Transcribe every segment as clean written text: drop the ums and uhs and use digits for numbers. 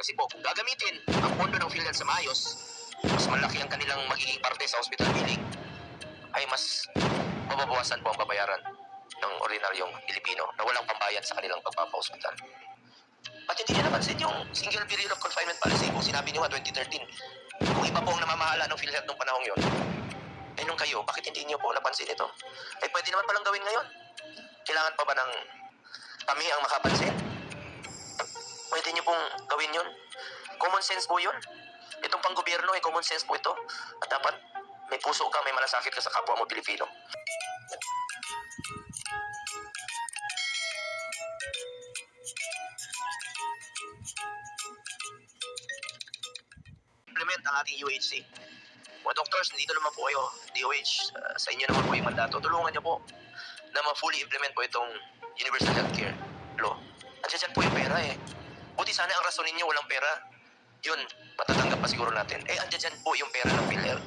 Kasi po, kung gagamitin ang pondo ng PhilHealth sa maayos, mas malaki ang kanilang magiging parte sa hospital billing, ay mas mababawasan po ang babayaran ng ordinaryong Pilipino na walang pambayad sa kanilang pagpapa-hospital. At hindi niya napansin yung single period of confinement policy kung sinabi niyo nga 2013. Kung iba po ang namamahala ng PhilHealth nung panahong yon, eh nung kayo, bakit hindi niyo po napansin ito? Eh pwede naman palang gawin ngayon. Kailangan pa ba ng kami ang makapansin? Pwede niyo pong gawin yun. Common sense po yun. Itong panggobyerno ay common sense po ito. At dapat may puso ka, may malasakit ka sa kapwa mo Pilipino. Implement ang ating UHC. Mga doctors, nandito naman po kayo, DOH, sa inyo naman po yung mandato. Tulungan niyo po na ma-fully implement po itong Universal Healthcare Law. Andiyan po yung pera eh. Buti sana ang rason ninyo walang pera. Yun, matatanggap pa siguro natin. Eh, andiyan po yung pera ng PhilHealth.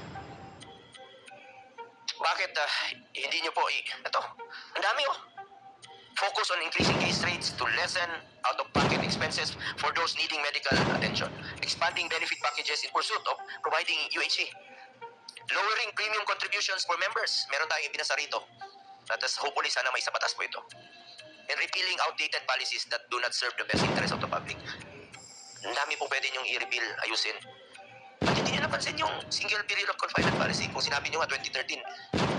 Bakit hindi nyo po ito, ang dami oh. Focus on increasing case rates to lessen out-of-pocket expenses for those needing medical attention. Expanding benefit packages in pursuit of providing UHC. Lowering premium contributions for members. Meron tayong ibinasa rito. At hopefully sana may sa batas po ito. And repealing outdated policies that do not serve the best interest of the public. Ang dami pong pwede nyong i-repeal, ayusin. At hindi nyo napansin yung single period of confinement policy kung sinabi nyo nga 2013.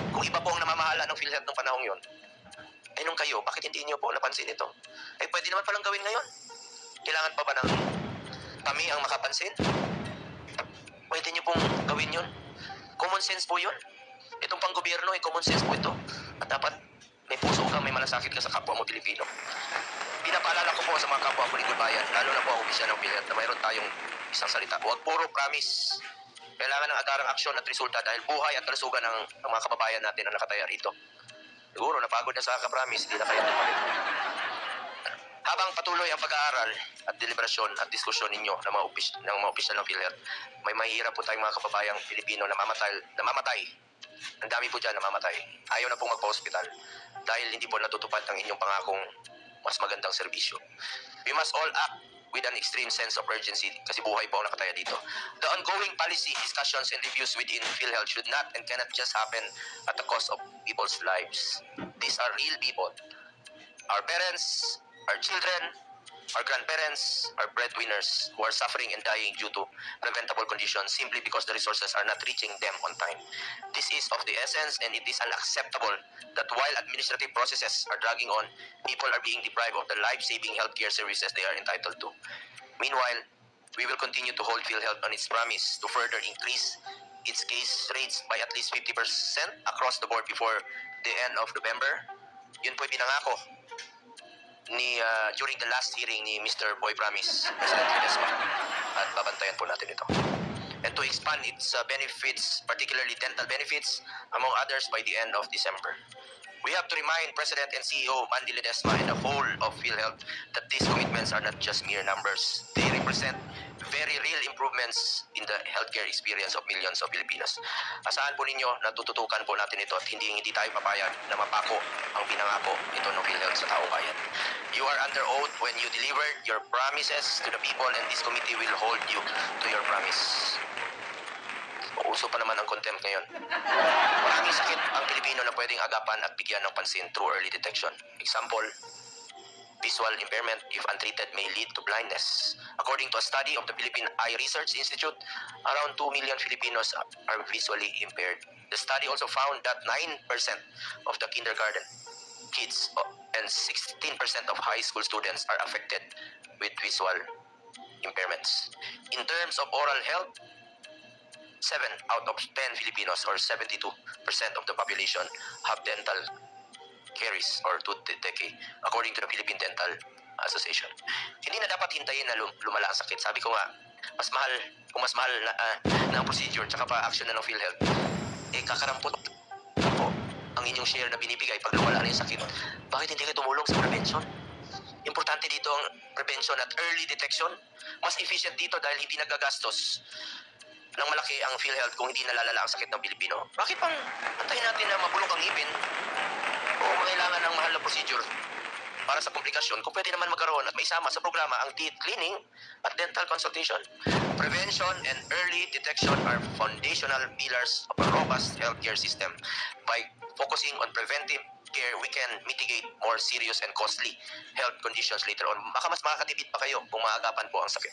Kung iba po ang namamahala ng PhilHealth nung panahong yon, eh nung kayo, bakit hindi nyo po napansin ito? Eh pwede naman palang gawin ngayon. Kailangan pa ba ng kami ang makapansin? Pwede nyo pong gawin yun. Common sense po yun. Itong panggobyerno ay common sense po ito. At dapat may puso ka, may malasakit ka sa kapwa mo Pilipino. Pinapaalala ko po sa mga kapwa ko lingkod bayan, lalo na po ang opisya ng PhilHealth, na mayroon tayong isang salita. Huwag puro promise. Kailangan ng agarang aksyon at resulta dahil buhay at kalusugan ng mga kababayan natin ang nakataya rito. Siguro napagod na sa kakapromise, hindi na kaya tumalit. Habang patuloy ang pag-aaral at deliberasyon at diskusyon ninyo ng mga opisyal ng PhilHealth, may mahihirap po tayong mga kababayang Pilipino na namamatay. Ang dami po dyan namamatay. Ayaw na pong magpa-hospital dahil hindi po natutupad ang inyong pangakong mas magandang serbisyo. We must all act with an extreme sense of urgency kasi buhay po ang nakataya dito. The ongoing policy discussions and reviews within PhilHealth should not and cannot just happen at the cost of people's lives. These are real people. Our parents, our children, our grandparents, our breadwinners who are suffering and dying due to preventable conditions simply because the resources are not reaching them on time. This is of the essence and it is unacceptable that while administrative processes are dragging on, people are being deprived of the life-saving healthcare services they are entitled to. Meanwhile, we will continue to hold PhilHealth on its promise to further increase its case rates by at least 50% across the board before the end of November. Yun po pinangako during the last hearing ni Mr. Boy Promise, President Ledesma, at babantayan po natin ito. And to expand its benefits, particularly dental benefits, among others by the end of December. We have to remind President and CEO Mandy Ledesma and the whole of PhilHealth that these commitments are not just mere numbers. They represent very real improvements in the healthcare experience of millions of Filipinos. Asahan po ninyo na tututukan po natin ito at hindi tayo papayag na mapako ang pinangako ito ng PhilHealth sa taong bayan. You are under oath when you delivered your promises to the people and this committee will hold you to your promise. Uso pa naman ang contempt ngayon. Maraming sakit ang Pilipino na pwedeng agapan at bigyan ng pansin through early detection. Example, visual impairment, if untreated, may lead to blindness. According to a study of the Philippine Eye Research Institute, around 2 million Filipinos are visually impaired. The study also found that 9% of the kindergarten kids and 16% of high school students are affected with visual impairments. In terms of oral health, 7 out of 10 Filipinos or 72% of the population have dental caries or tooth decay according to the Philippine Dental Association. Hindi na dapat hintayin na lumala ang sakit. Sabi ko nga, kung mas mahal na ang procedure tsaka pa action na ng PhilHealth, eh kakarampot po ang inyong share na binibigay pag lumala na yung sakit. Bakit hindi kayo tumulong sa prevention? Importante dito ang prevention at early detection. Mas efficient dito dahil hindi nagagastos ng malaki ang PhilHealth kung hindi nalalala ang sakit ng Pilipino. Bakit pang antayin natin na mabulok ang ngipin o mangailangan ng mahal na procedure para sa komplikasyon kung pwede naman magkaroon at maisama sa programa ang teeth cleaning at dental consultation. Prevention and early detection are foundational pillars of a robust healthcare system. By focusing on preventive care, we can mitigate more serious and costly health conditions later on. Baka mas makakatipid pa kayo kung maagapan po ang sakit.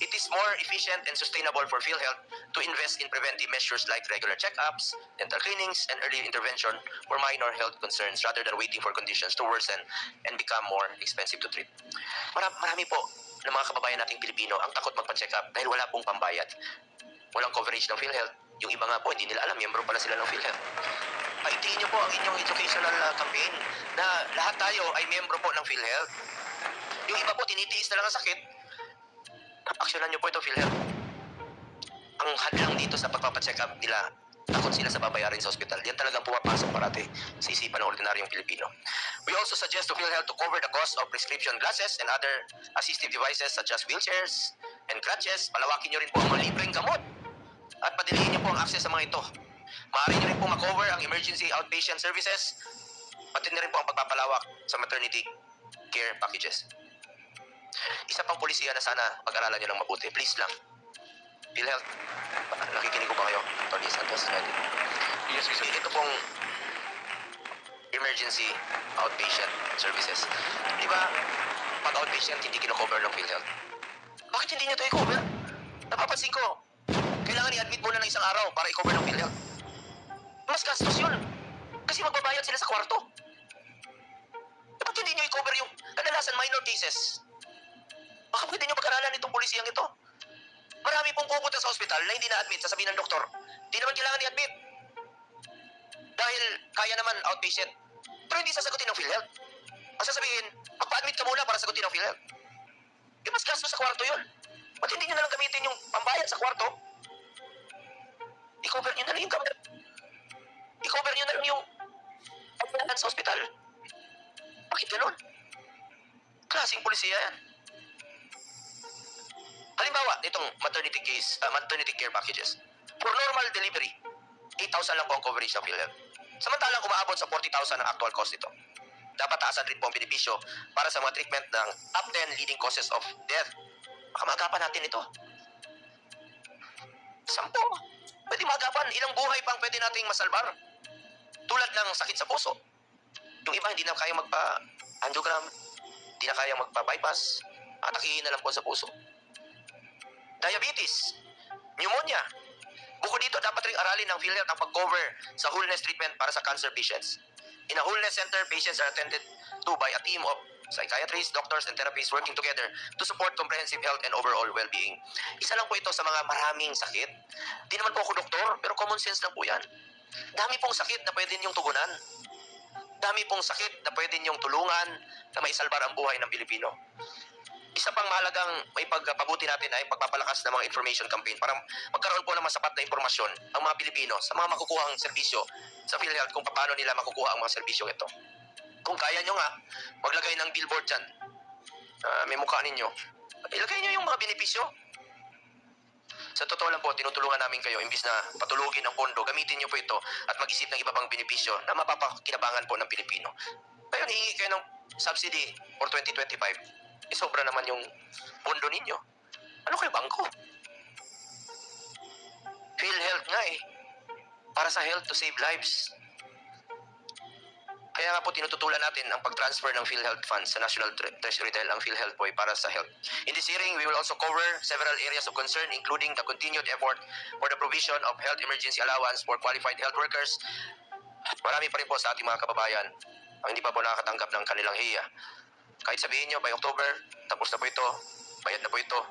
It is more efficient and sustainable for PhilHealth to invest in preventive measures like regular checkups, dental cleanings, and early intervention for minor health concerns rather than waiting for conditions to worsen and become more expensive to treat. Marami po ng mga kababayan nating Pilipino ang takot magpa-check up dahil wala pong pambayad. Walang coverage ng PhilHealth. Yung iba nga po, hindi nila alam, miyembro pala sila ng PhilHealth. Paigtingin niyo po ang inyong educational campaign na lahat tayo ay miyembro po ng PhilHealth. Yung iba po, tinitiis na lang ang sakit. Aksyonan niyo po ito, PhilHealth. Ang hadlang dito sa pagpapacheck up nila, takot sila sa babayarin sa ospital. Yan talagang pumapasok parati sa isipan ng ordinaryong Pilipino. We also suggest to PhilHealth to cover the cost of prescription glasses and other assistive devices such as wheelchairs and crutches. Palawakin niyo rin po ang mga libreng gamot at padilihin niyo po ang access sa mga ito. Maaari niyo rin po makover ang emergency outpatient services, pati na rin po ang pagpapalawak sa maternity care packages. Isa pang polisiya na sana pag-aralan niyo lang mabuti. Please lang. PhilHealth, nakikinig ko ba kayo? Tony Santos, ready? Yes, sir. Ito pong emergency outpatient services. Di ba, pag outpatient, hindi kino-cover ng PhilHealth. Bakit hindi niyo ito i-cover? Napapansin ko, kailangan i-admit muna ng isang araw para i-cover ng PhilHealth. Mas gastos yun. Kasi magbabayad sila sa kwarto. Dapat hindi niyo i-cover yung kadalasan minor cases. Baka pwede niyo pag-aralan itong polisiyang ito. Marami pong pupunta sa ospital na hindi na-admit, sasabihin ng doktor, di naman kailangan i-admit. Dahil kaya naman outpatient. Pero hindi sasagutin ng PhilHealth. Ang sasabihin, magpa-admit ka muna para sagutin ng PhilHealth. Mas gastos sa kwarto yun. Ba't hindi nyo na lang gamitin yung pambayad sa kwarto? I-cover nyo na lang yung gamit. I-cover nyo na lang yung pambayad sa ospital. Bakit ganun? Klaseng polisiya yan. Halimbawa, itong maternity care packages. For normal delivery, 8,000 lang po ang coverage ng PhilHealth. Samantalang umaabot sa 40,000 ang actual cost nito. Dapat taasan rin po ang benepisyo para sa mga treatment ng top 10 leading causes of death. Baka maagapan natin ito. 10. Pwede maagapan. Ilang buhay pang pwede nating masalbar. Tulad ng sakit sa puso. Yung iba hindi na kaya magpa-angiogram, hindi na kaya magpa-bypass, atakihin na lang po sa puso. Diabetes, pneumonia. Bukod dito, dapat ring aralin ng PhilHealth ang pag-cover sa wholeness treatment para sa cancer patients. In a wholeness center, patients are attended to by a team of psychiatrists, doctors, and therapists working together to support comprehensive health and overall well-being. Isa lang po ito sa mga maraming sakit. Di naman po ako doktor, pero common sense lang po yan. Dami pong sakit na pwede niyong tugunan. Dami pong sakit na pwede niyong tulungan na maisalbar ang buhay ng Pilipino. Isa pang mahalagang may pagpabuti natin ay pagpapalakas ng mga information campaign para magkaroon po ng masapat na impormasyon ang mga Pilipino sa mga makukuhang serbisyo sa PhilHealth kung paano nila makukuha ang mga serbisyong ito. Kung kaya nyo nga, maglagay ng billboard dyan. May mukha ninyo. Ilagay nyo yung mga benepisyo. Sa totoo lang po, tinutulungan namin kayo imbis na patulugin ang pondo, gamitin nyo po ito at mag-isip ng iba pang benepisyo na mapapakinabangan po ng Pilipino. Ngayon, hihingi kayo ng subsidy for 2025. Sobra naman yung pondo ninyo. Ano kayo, bangko? PhilHealth nga eh. Para sa health to save lives. Kaya nga po tinututulan natin ang pag-transfer ng PhilHealth funds sa National Treasury dahil ang PhilHealth po ay para sa health. In this hearing, we will also cover several areas of concern including the continued effort for the provision of health emergency allowance for qualified health workers. Marami pa rin po sa ating mga kababayan ang hindi pa po nakakatanggap ng kanilang hiya. Kahit sabihin nyo, by October, tapos na po ito, bayad na po ito,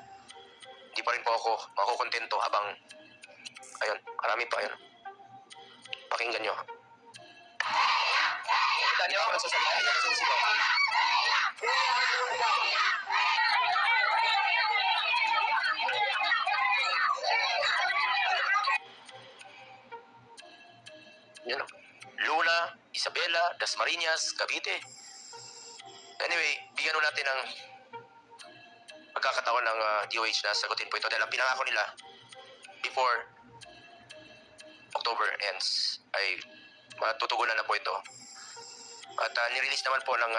hindi pa rin po ako makukontento habang, ayun, marami pa, ayun. Pakinggan nyo. Kita nyo ang sasabihin ng sisigaw. Yan o. Luna, Isabela, Dasmariñas, Cavite. Anyway, bigyan natin ng pagkakataon ng DOH na sagutin po ito dahil ang pinangako nila before October ends ay matutugunan na po ito. At nirelease naman po ng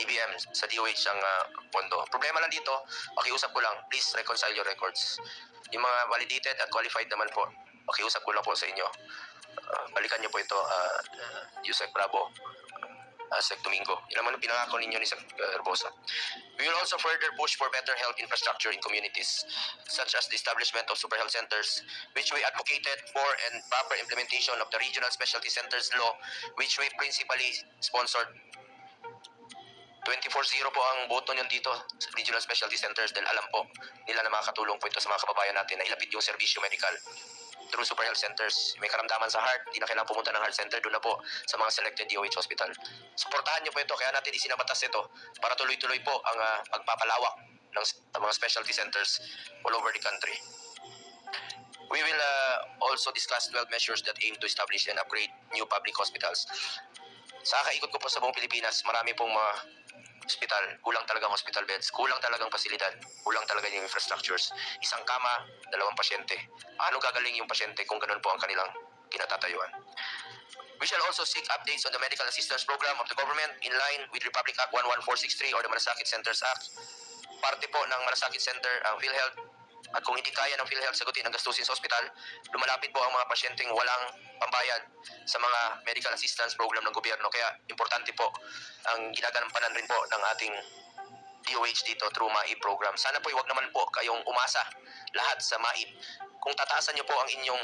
DBM sa DOH ang pondo. Problema lang dito, pakiusap ko lang, please reconcile your records. Yung mga validated at qualified naman po, pakiusap ko lang po sa inyo. Balikan niyo po ito, Yusek Bravo, Sec Domingo. Yun naman ang pinangako ninyo ni Sec Herbosa. We will also further push for better health infrastructure in communities, such as the establishment of super health centers, which we advocated for, and proper implementation of the Regional Specialty Centers Law, which we principally sponsored. 24-0 po ang boto niyon dito sa Regional Specialty Centers dahil alam po nila na makakatulong po ito sa mga kababayan natin na ilapit yung serbisyo medical through super health centers. May karamdaman sa heart, hindi na kailangan pumunta ng heart center, doon na po sa mga selected DOH hospital. Suportahan niyo po ito, kaya natin isinabatas ito para tuloy-tuloy po ang pagpapalawak ng mga specialty centers all over the country. We will also discuss 12 measures that aim to establish and upgrade new public hospitals. Sa kaikot ko po sa buong Pilipinas, marami pong mga hospital, kulang talagang hospital beds, kulang talagang pasilidad, kulang talaga yung infrastructures. Isang kama, 2 pasyente. Ano gagaling yung pasyente kung ganun po ang kanilang kinatatayuan? We shall also seek updates on the medical assistance program of the government in line with Republic Act 11463 or the Malasakit Centers Act. Parte po ng Malasakit Center ang PhilHealth. At kung hindi kaya ng PhilHealth sagutin ang gastusin sa ospital, lumalapit po ang mga pasyenteng walang pambayad sa mga medical assistance program ng gobyerno. Kaya importante po ang ginagampanan rin po ng ating DOH dito through MAIP program. Sana po huwag naman po kayong umasa lahat sa MAIP. Kung tataasan nyo po ang inyong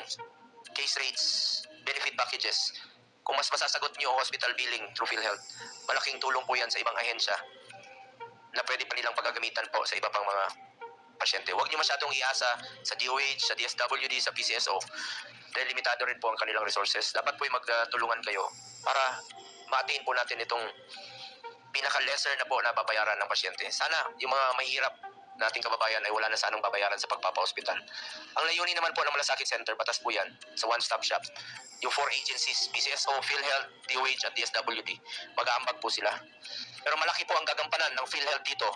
case rates, benefit packages, kung mas masasagot nyo ang hospital billing through PhilHealth, malaking tulong po yan sa ibang ahensya na pwede pa nilang paggagamitan po sa iba pang mga pasyente. Huwag niyo masyadong iasa sa DOH, sa DSWD, sa PCSO dahil limitado rin po ang kanilang resources. Dapat po magtulungan kayo para ma-attain po natin itong pinaka-lesser na po na babayaran ng pasyente. Sana yung mga mahirap nating kababayan ay wala na sa anong babayaran sa pagpapa-hospital. Ang layunin naman po ng Malasakit Center, batas po yan, sa one-stop shop. Yung 4 agencies, PCSO, PhilHealth, DOH at DSWD, mag-aambag po sila. Pero malaki po ang gagampanan ng PhilHealth dito.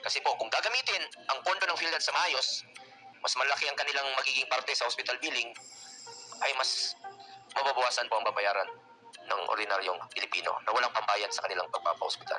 Kasi po, kung gagamitin ang pondo ng PhilHealth sa maayos, mas malaki ang kanilang magiging parte sa hospital billing, ay mas mababawasan po ang babayaran ng ordinaryong Pilipino na walang pambayad sa kanilang pagpapa-hospital.